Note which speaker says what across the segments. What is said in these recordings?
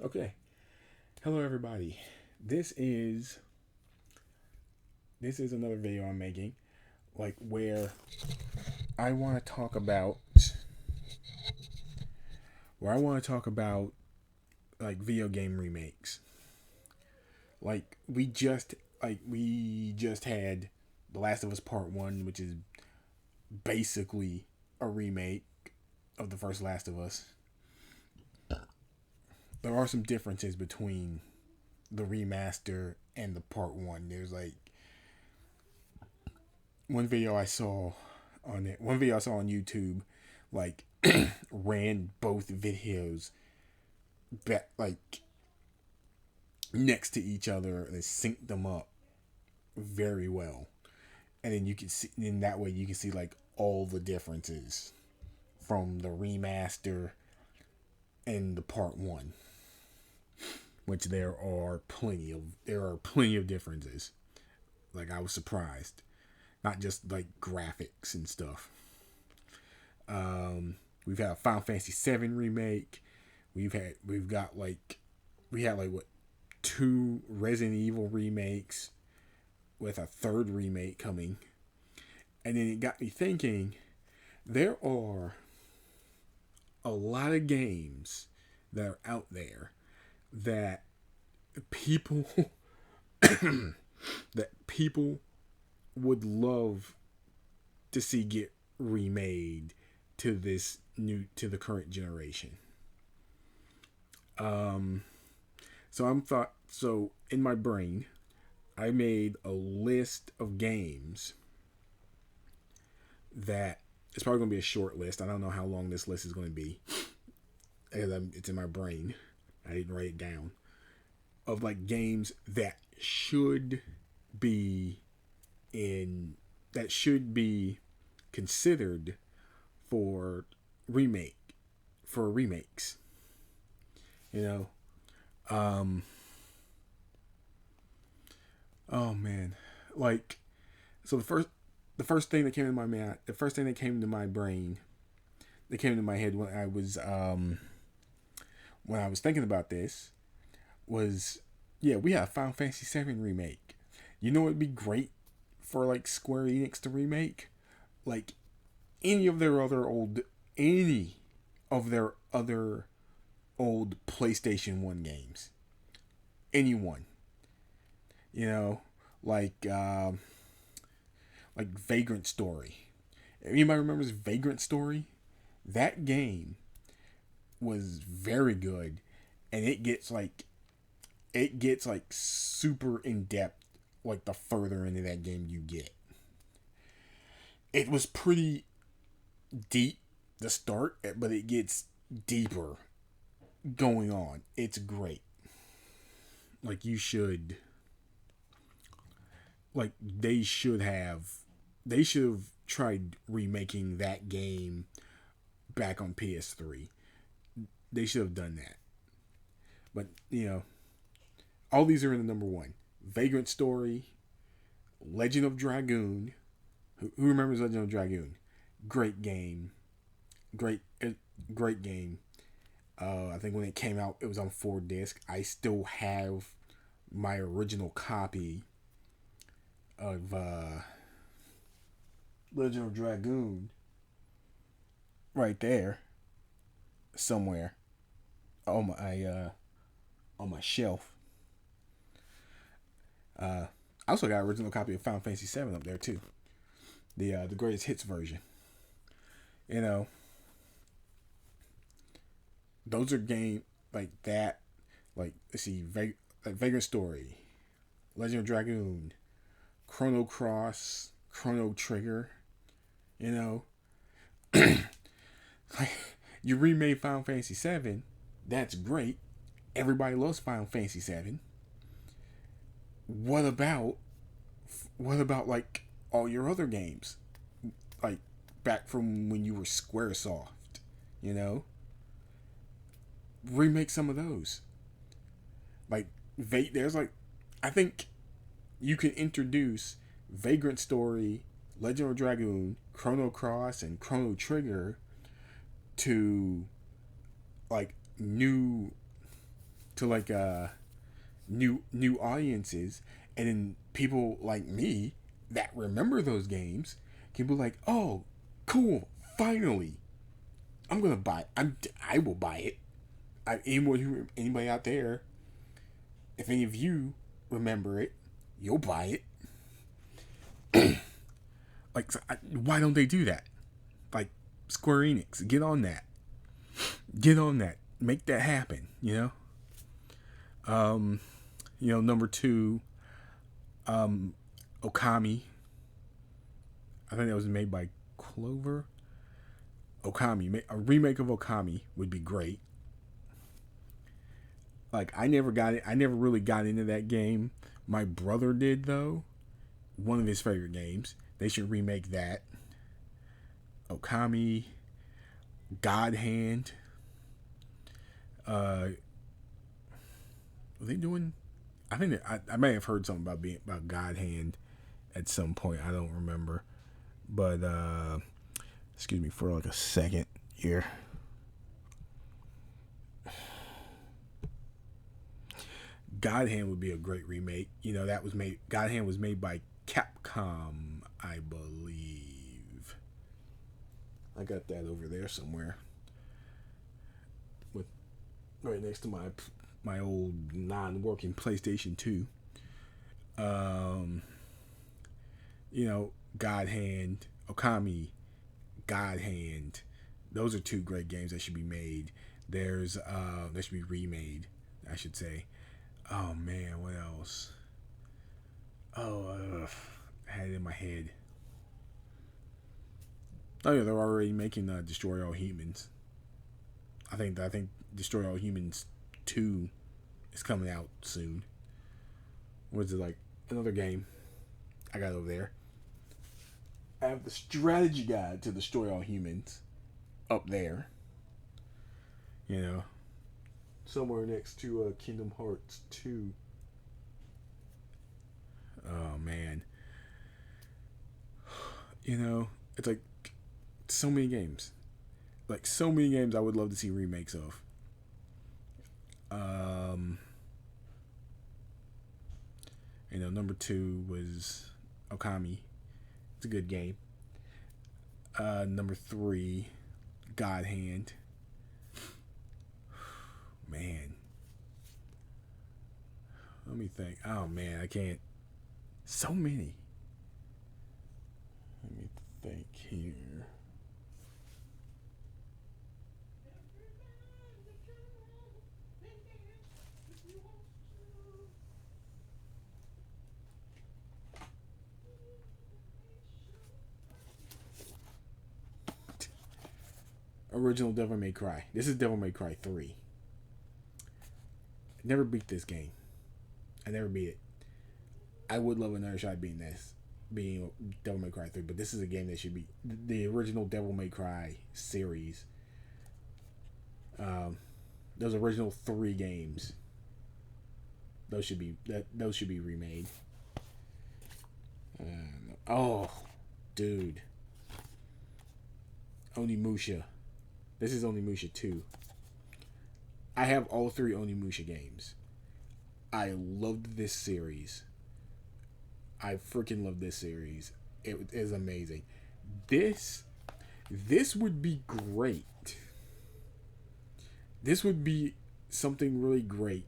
Speaker 1: Okay. Hello everybody. This is this is another video I'm making where I want to talk about video game remakes. We just had The Last of Us Part 1, which is basically a remake of the first Last of Us. There are some differences between the remaster and the part 1. There's one video I saw one video I saw on YouTube like ran both videos next to each other and synced them up very well. And then you can see in that way you can see all the differences from the remaster and the part 1, which there are plenty of differences. I was surprised, not just graphics and stuff. We've had a Final Fantasy VII remake. We had what, 2 Resident Evil remakes, with a 3rd remake coming. And then it got me thinking, there are a lot of games that are out there that people that people would love to see get remade to the current generation. So in my brain, I made a list of games that it's probably going to be a short list. I don't know how long this list is going to be. It's in my brain. I didn't write it down. Of games that should be considered for remakes. You know. Oh man. So the first thing that came to my brain, that came to my head when I was thinking about this was, we have Final Fantasy VII remake. You know it'd be great for Square Enix to remake? Any of their other old PlayStation 1 games. Anyone. You know, Vagrant Story. Anybody remembers Vagrant Story? That game was very good, and it gets super in depth the further into that game you get. It was pretty deep to start, but it gets deeper going on. It's great. You should they should have tried remaking that game back on PS3. They should have done that. But all these are in the number 1. Vagrant Story, Legend of Dragoon. Who remembers Legend of Dragoon? Great game. Great game. I think when it came out, it was on 4 disc. I still have my original copy of Legend of Dragoon right there somewhere on my shelf. I also got an original copy of Final Fantasy VII up there too. The greatest hits version. Those are games like that. Let's see, Vagrant Story, Legend of Dragoon, Chrono Cross, Chrono Trigger. You remade Final Fantasy VII. That's great. Everybody loves Final Fantasy VII. What about all your other games, back from when you were Squaresoft? Remake some of those. There's I think you can introduce Vagrant Story, Legend of Dragoon, Chrono Cross, and Chrono Trigger to to like new audiences, and then people like me that remember those games can be like, oh, cool, finally, I'm gonna buy. I will buy it. Anybody out there, if any of you remember it, you'll buy it. Like, why don't they do that? Like, Square Enix, get on that. Get on that. Make that happen. Number two, Okami. I think that was made by Clover. Okami, a remake of Okami would be great. Like, I never got it. I never really got into that game. My brother did, though. One of his favorite games. They should remake that. Okami, God Hand. Are they doing? I think I may have heard something about God Hand at some point. I don't remember, but excuse me for like a second here. God Hand would be a great remake. That was made. God Hand was made by Capcom, I believe. I got that over there somewhere, with right next to my old non-working PlayStation 2. God Hand, Okami, God Hand. Those are two great games that should be made. That should be remade, I should say. Oh man, what else? I had it in my head. Oh yeah, they're already making Destroy All Humans. I think Destroy All Humans 2 is coming out soon. What is it, like another game I got over there? I have the strategy guide to Destroy All Humans up there. Somewhere next to Kingdom Hearts 2. Oh man. It's like so many games. Like so many games I would love to see remakes of. Number 2 was Okami. It's a good game. Number 3, God Hand. Man. Let me think. Oh man, I can't. So many. Let me think here. Original Devil May Cry. This is Devil May Cry 3. I never beat this game. I never beat it. I would love another shot being Devil May Cry 3, but this is a game that should be the original Devil May Cry series. Those original 3 games. Those should be remade. Oh, dude. Onimusha. This is Onimusha 2. I have all 3 Onimusha games. I loved this series. I freaking love this series. It is amazing. This would be great. This would be something really great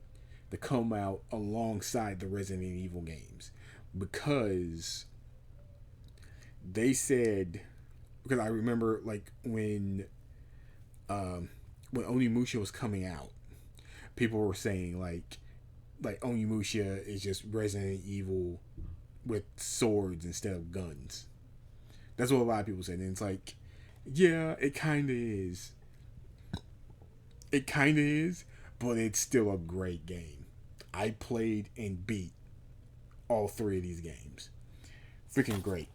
Speaker 1: to come out alongside the Resident Evil games, because they said, because I remember like when Onimusha was coming out, people were saying like Onimusha is just Resident Evil with swords instead of guns. That's what a lot of people said, and it's like, yeah, it kind of is. It kind of is, but it's still a great game. I played and beat all 3 of these games. Freaking great.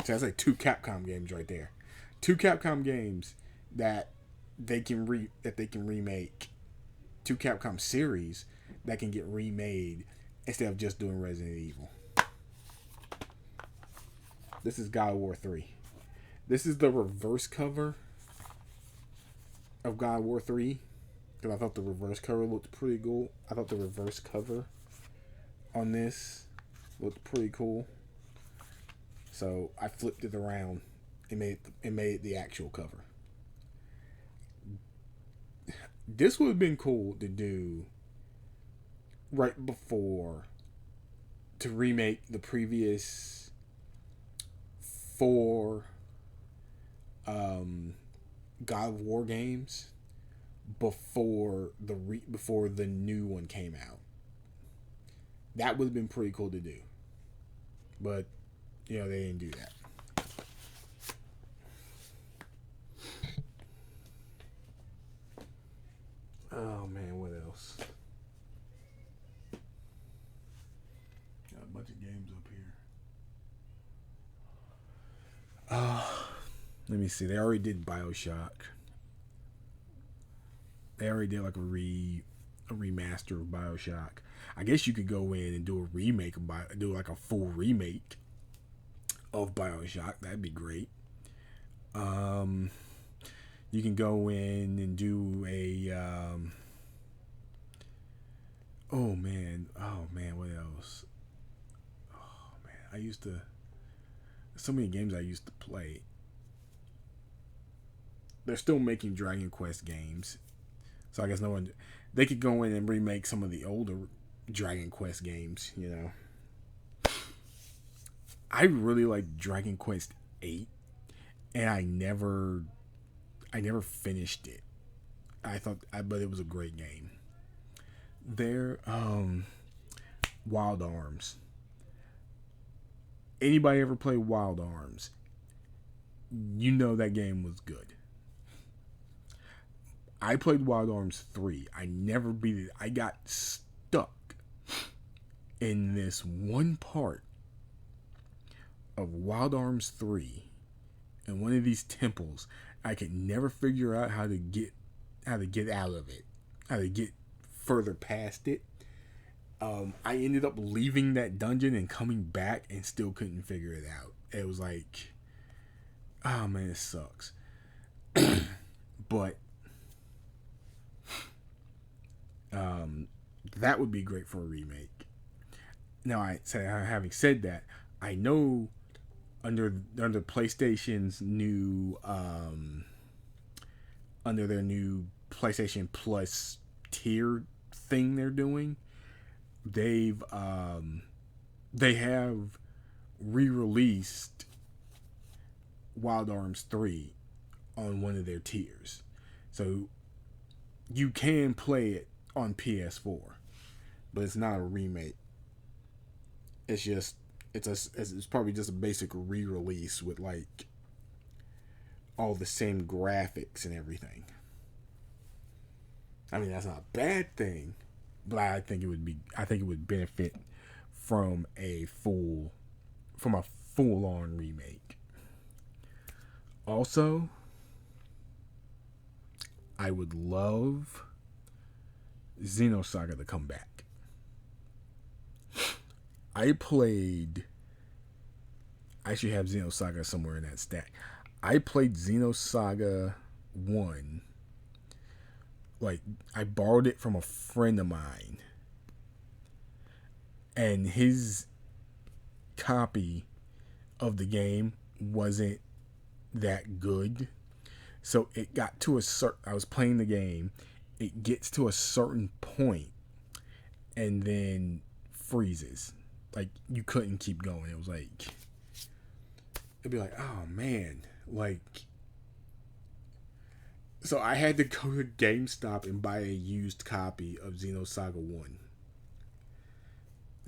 Speaker 1: So that's like 2 Capcom games right there. 2 Capcom games that they can remake. 2 Capcom series that can get remade instead of just doing Resident Evil. This is God of War 3. This is the reverse cover. of God of War 3 because I thought the reverse cover looked pretty cool. I thought the reverse cover on this looked pretty cool. So I flipped it around and made it the actual cover. This would have been cool to do right before to remake the previous four God of War games before the new one came out. That would have been pretty cool to do, but they didn't do that. Oh man, what else? Got a bunch of games up here. Let me see. They already did BioShock. They already did like a remaster of BioShock. I guess you could go in and do a remake do like a full remake of BioShock. That'd be great. You can go in and do a oh man, what else? Oh man, so many games I used to play. They're still making Dragon Quest games, so I guess they could go in and remake some of the older Dragon Quest games. I really like Dragon Quest 8, and I never finished it. But it was a great game. Wild Arms. Anybody ever play Wild Arms? That game was good. I played Wild Arms 3. I never beat it. I got stuck in this one part of Wild Arms 3 in one of these temples. I could never figure out how to get out of it, how to get further past it. I ended up leaving that dungeon and coming back and still couldn't figure it out. It was like, oh man, it sucks. But that would be great for a remake. Now, having said that, I know under PlayStation's new under their new PlayStation Plus tier thing they're doing, they have re-released Wild Arms 3 on one of their tiers, so you can play it on PS4, but it's not a remake. It's probably just a basic re-release with like all the same graphics and everything. I mean, that's not a bad thing, but I think it would benefit from a full on remake. Also, I would love Xenosaga to come back. I actually have Xenosaga somewhere in that stack. I played Xenosaga 1. Like, I borrowed it from a friend of mine, and his copy of the game wasn't that good. So it got to I was playing the game, it gets to a certain point, and then freezes. Like, you couldn't keep going. It was like, it'd be like, oh man, like, so I had to go to GameStop and buy a used copy of Xenosaga 1.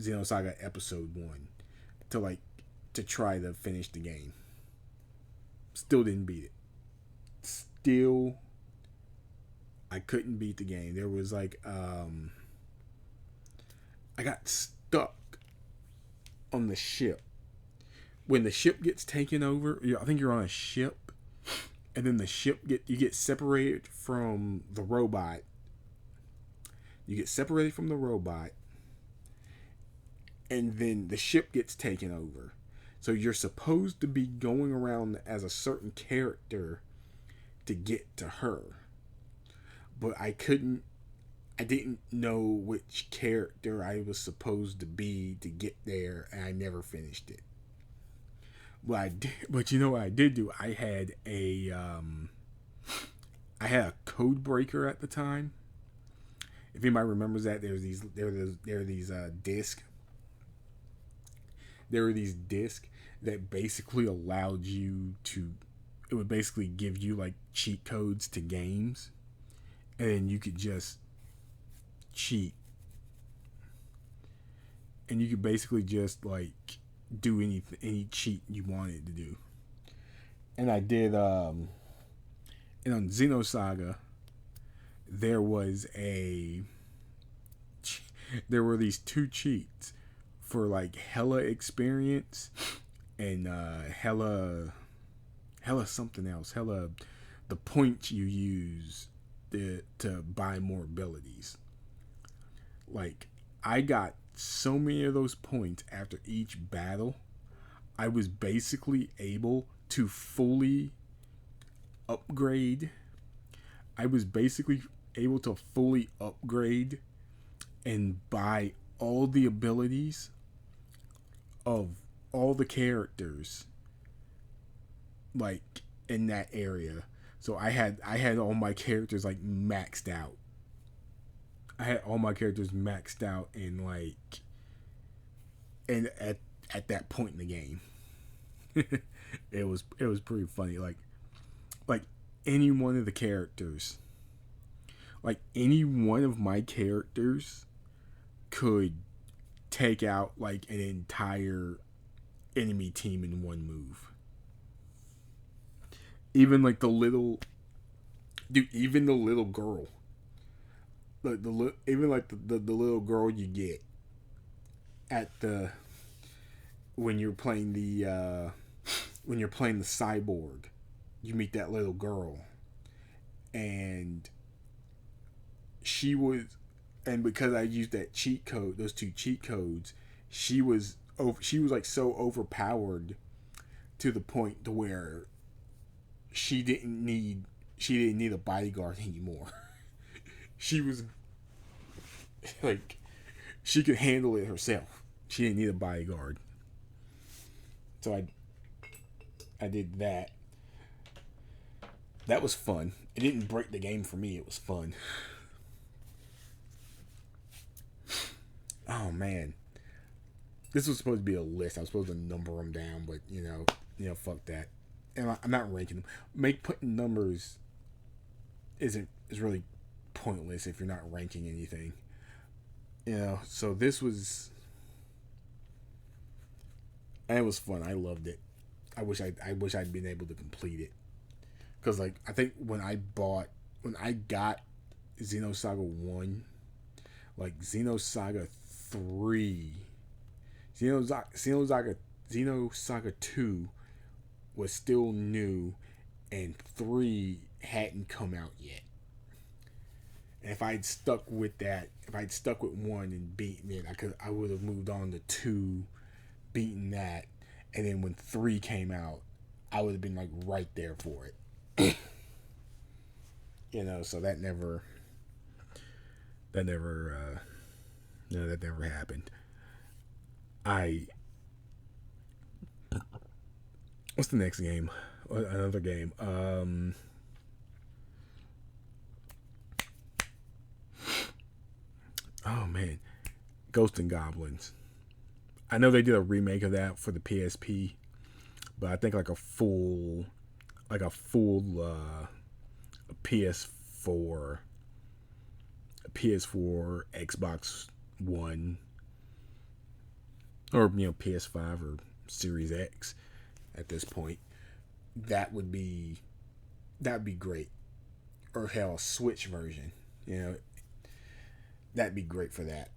Speaker 1: Xenosaga Episode 1 to try to finish the game. Still didn't beat it. Still, I couldn't beat the game. There was like, I got stuck on the ship. When the ship gets taken over, I think you're on a ship, and then you get separated from the robot. You get separated from the robot, and then the ship gets taken over. So you're supposed to be going around as a certain character to get to her. but I didn't know which character I was supposed to be to get there, and I never finished it. But you know what I did do? I had a code breaker at the time. If anybody remembers that, there were these discs. There were these discs that basically allowed you to. It would basically give you like cheat codes to games, and then you could just cheat, and you could basically just like do any cheat you wanted to do. And I did. And on Xenosaga, there was a there were these two cheats for like hella experience and hella something else, hella the points you use to buy more abilities. Like, I got so many of those points after each battle. I was basically able to fully upgrade. I was basically able to fully upgrade and buy all the abilities of all the characters like in that area. So I had all my characters like maxed out. I had all my characters maxed out and like and at that point in the game. It was pretty funny. Like any one of the characters, like any one of my characters could take out like an entire enemy team in one move. Even like the little dude, even the little girl, like even like the little girl you get at the when you're playing the cyborg, you meet that little girl, and she was, and because I used that cheat code, those two cheat codes, she was like so overpowered to the point to where she didn't need a bodyguard anymore. She was like, she could handle it herself. She didn't need a bodyguard. So I did that. That was fun. It didn't break the game for me. It was fun. Oh man, this was supposed to be a list. I was supposed to number them down, but fuck that. And I'm not ranking them. Putting numbers is really pointless if you're not ranking anything. So this was, and it was fun. I loved it. I wish I'd been able to complete it, because like I think when I got Xenosaga 1, like Xenosaga 3, Xenosaga 2 was still new, and 3 hadn't come out yet. And if I'd stuck with 1 and beaten it, I would have moved on to 2, beaten that, and then when 3 came out, I would have been like right there for it. So that never happened. What's the next game? Another game. Oh man, Ghosts and Goblins. I know they did a remake of that for the PSP, but I think like a full PS4, Xbox One, or PS5 or Series X at this point, that would be great. Or hell, a Switch version, that'd be great for that.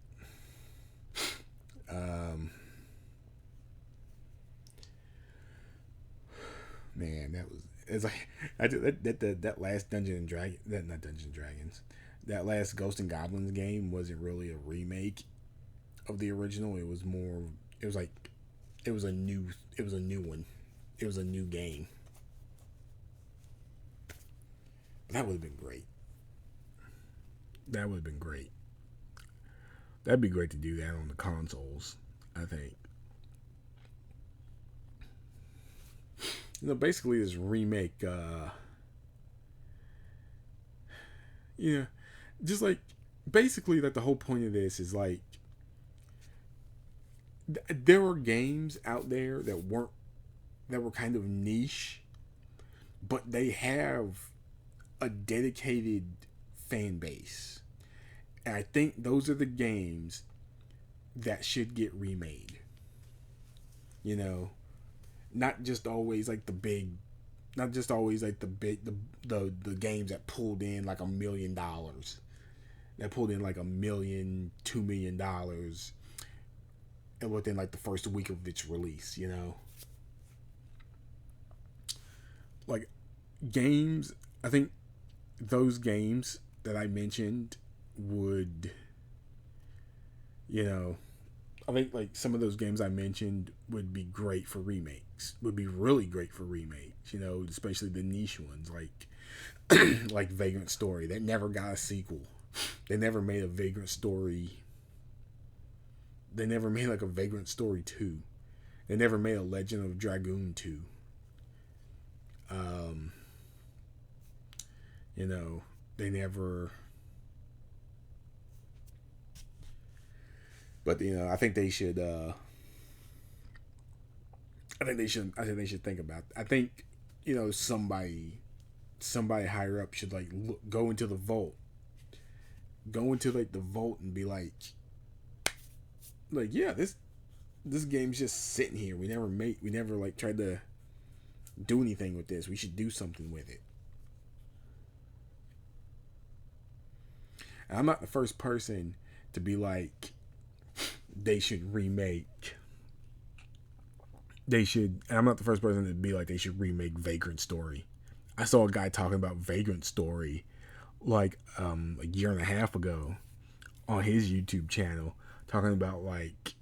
Speaker 1: Man, it's like I did that last Dungeon and Dragon, that not Dungeons and Dragons, that last Ghost and Goblins game wasn't really a remake of the original. It was more. It was like it was a new one. It was a new game. That would have been great. That would have been great. That'd be great to do that on the consoles, I think. Basically this remake, yeah, just like basically that the whole point of this is like there were games out there that were kind of niche, but they have a dedicated fan base. And I think those are the games that should get remade. You know, not just always like the big, not just always like the games that pulled in like $1 million, that pulled in like $1 million, $2 million, and within like the first week of its release. Like games, I think those games that I mentioned would, you know, I think like some of those games I mentioned would be great for remakes. Would be really great for remakes. Especially the niche ones like like Vagrant Story that never got a sequel. They never made a Vagrant Story. They never made like a Vagrant Story 2. They never made a Legend of Dragoon 2. Um, they never. But I think they should. I think they should. I think they should think about. I think somebody higher up should like go into the vault, go into like the vault and be like yeah, this game's just sitting here. We never like tried to do anything with this. We should do something with it. And I'm not the first person to be like they should remake. They should. And I'm not the first person to be like they should remake Vagrant Story. I saw a guy talking about Vagrant Story like a year and a half ago on his YouTube channel, talking about like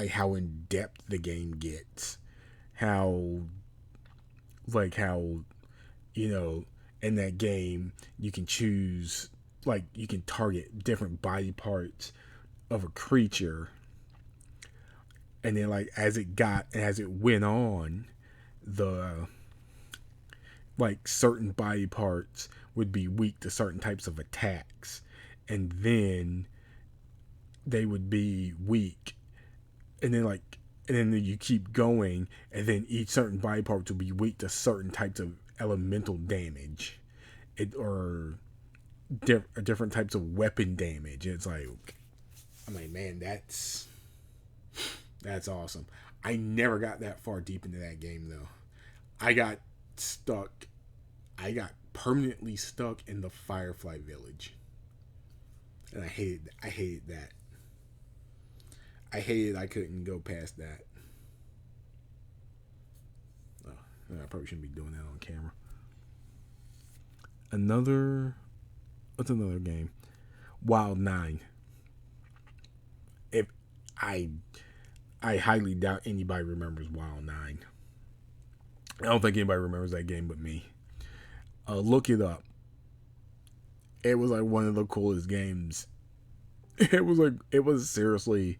Speaker 1: how in depth the game gets, how how in that game you can choose, like you can target different body parts of a creature, and then like as it went on, the like certain body parts would be weak to certain types of attacks, and then they would be weak, and then you keep going, and then each certain body part will be weak to certain types of elemental damage, or different types of weapon damage. It's like, I'm like, man, that's awesome. I never got that far deep into that game though. I got stuck. I got permanently stuck in the Firefly Village, and I hated that. I hated I couldn't go past that. Oh, I probably shouldn't be doing that on camera. What's another game? Wild 9. If I I highly doubt anybody remembers Wild 9. I don't think anybody remembers that game but me. Look it up. It was like one of the coolest games. It was seriously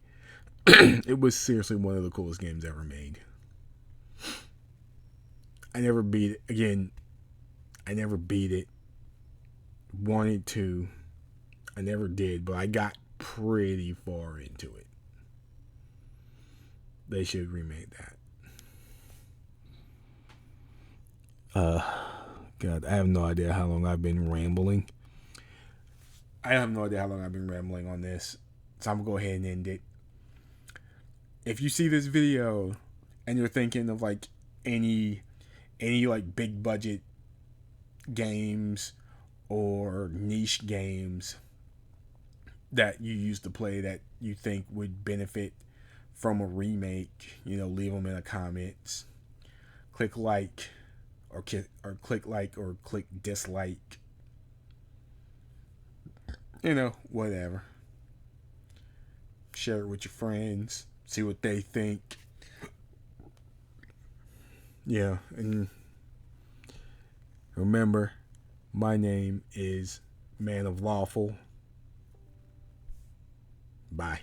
Speaker 1: it was seriously one of the coolest games ever made. I never beat it. Again, I never beat it. Wanted to. I never did, but I got pretty far into it. They should remake that. God, I have no idea how long I've been rambling. I have no idea how long I've been rambling on this. So I'm going to go ahead and end it. If you see this video and you're thinking of like any like big budget games or niche games that you used to play that you think would benefit from a remake, leave them in the comments. Click like or click dislike. Whatever. Share it with your friends. See what they think. Yeah, and remember, my name is Man of Lawful. Bye.